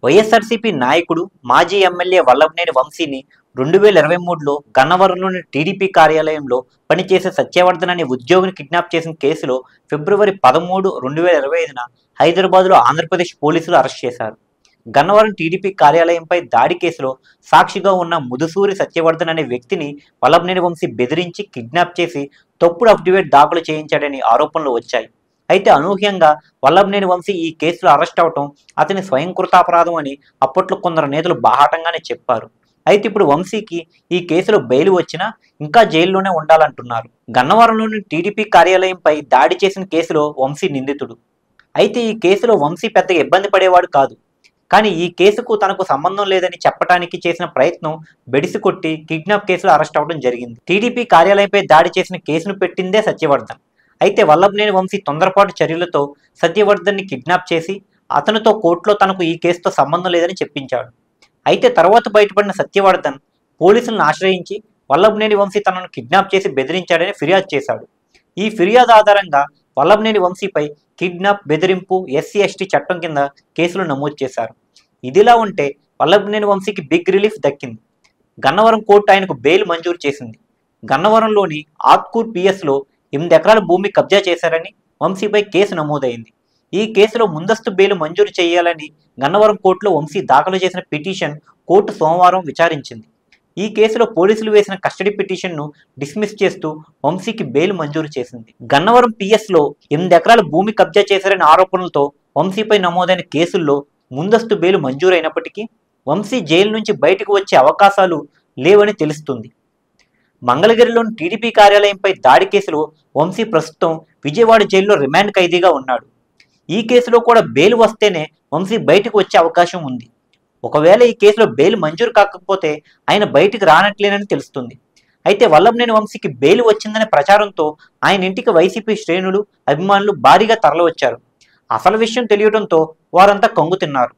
వైఎస్ఆర్సీపీ నాయకుడు మాజీ ఎమ్మెల్యే వల్లభనేని వంశీని 2023లో గన్నవరంలోని టీడీపీ కార్యాలయంలో పనిచేసే సత్యవర్ధన్ అనే ఉద్యోగిని కిడ్నాప్ చేసిన కేసులో ఫిబ్రవరి 13, 2025న హైదరాబాద్లో ఆంధ్రప్రదేశ్ పోలీసులు అరెస్ట్ చేశారు. గన్నవరం టీడీపీ కార్యాలయంపై దాడి కేసులో సాక్షిగా ఉన్న ముదుసూరి సత్యవర్ధన్ అనే వ్యక్తిని వల్లభనేని వంశీ బెదిరించి కిడ్నాప్ చేసి తప్పుడు అఫిడవిట్ దాఖలు చేయించాడని ఆరోపణలు వచ్చాయి. అయితే అనూహ్యంగా వల్లభనేని వంశీ ఈ కేసులో అరెస్ట్ అవటం అతని స్వయంకృతాపరాధం అని అప్పట్లో కొందరు నేతలు బాహాటంగానే చెప్పారు. అయితే ఇప్పుడు వంశీకి ఈ కేసులో బెయిల్ వచ్చినా ఇంకా జైల్లోనే ఉండాలంటున్నారు. గన్నవరంలోని టీడీపీ కార్యాలయంపై దాడి చేసిన కేసులో వంశీ నిందితుడు. అయితే ఈ కేసులో వంశీ పెద్దగా ఇబ్బంది పడేవాడు కాదు. కానీ ఈ కేసుకు తనకు సంబంధం లేదని చెప్పడానికి చేసిన ప్రయత్నం బెడిసికొట్టి కిడ్నాప్ కేసులో అరెస్ట్ అవడం జరిగింది. టీడీపీ కార్యాలయంపై దాడి చేసిన కేసును పెట్టిందే సత్యవర్ధన్. అయితే వల్లభనేని వంశీ తొందరపాటు చర్యలతో సత్యవర్ధన్ని కిడ్నాప్ చేసి అతనితో కోర్టులో తనకు ఈ కేసుతో సంబంధం లేదని చెప్పించాడు. అయితే తర్వాత బయటపడిన సత్యవర్ధన్ పోలీసులను ఆశ్రయించి వల్లభనేని వంశీ తనను కిడ్నాప్ చేసి బెదిరించాడని ఫిర్యాదు చేశాడు. ఈ ఫిర్యాదు ఆధారంగా వల్లభనేని వంశీపై కిడ్నాప్, బెదిరింపు, SC/ST చట్టం కింద కేసులు నమోదు చేశారు. ఇదిలా ఉంటే వల్లభనేని వంశీకి బిగ్ రిలీఫ్ దక్కింది. గన్నవరం కోర్టు ఆయనకు బెయిల్ మంజూరు చేసింది. గన్నవరంలోని ఆత్కూర్ PS లో 8 ఎకరాల భూమి కబ్జా చేశారని వంశీపై కేసు నమోదైంది. ఈ కేసులో ముందస్తు బెయిల్ మంజూరు చేయాలని గన్నవరం కోర్టులో వంశీ దాఖలు చేసిన పిటిషన్ కోర్టు సోమవారం విచారించింది. ఈ కేసులో పోలీసులు వేసిన కస్టడీ పిటిషన్ను డిస్మిస్ చేస్తూ వంశీకి బెయిల్ మంజూరు చేసింది. గన్నవరం PS లో 8 ఎకరాల భూమి కబ్జా చేశారనే ఆరోపణలతో వంశీపై నమోదైన కేసుల్లో ముందస్తు బెయిల్ మంజూరైనప్పటికీ వంశీ జైలు నుంచి బయటకు వచ్చే అవకాశాలు లేవని తెలుస్తుంది. మంగళగిరిలోని టీడీపీ కార్యాలయంపై దాడి కేసులో వంశీ ప్రస్తుతం విజయవాడ జైల్లో రిమాండ్ ఖైదీగా ఉన్నాడు. ఈ కేసులో కూడా బెయిల్ వస్తేనే వంశీ బయటకు వచ్చే అవకాశం ఉంది. ఒకవేళ ఈ కేసులో బెయిల్ మంజూరు కాకపోతే ఆయన బయటికి రానట్లేనని తెలుస్తుంది. అయితే వల్లభనేని వంశీకి బెయిల్ వచ్చిందనే ప్రచారంతో ఆయన ఇంటికి వైసీపీ శ్రేణులు, అభిమానులు భారీగా తరలివచ్చారు. అసలు విషయం తెలియడంతో వారంతా కంగు తిన్నారు.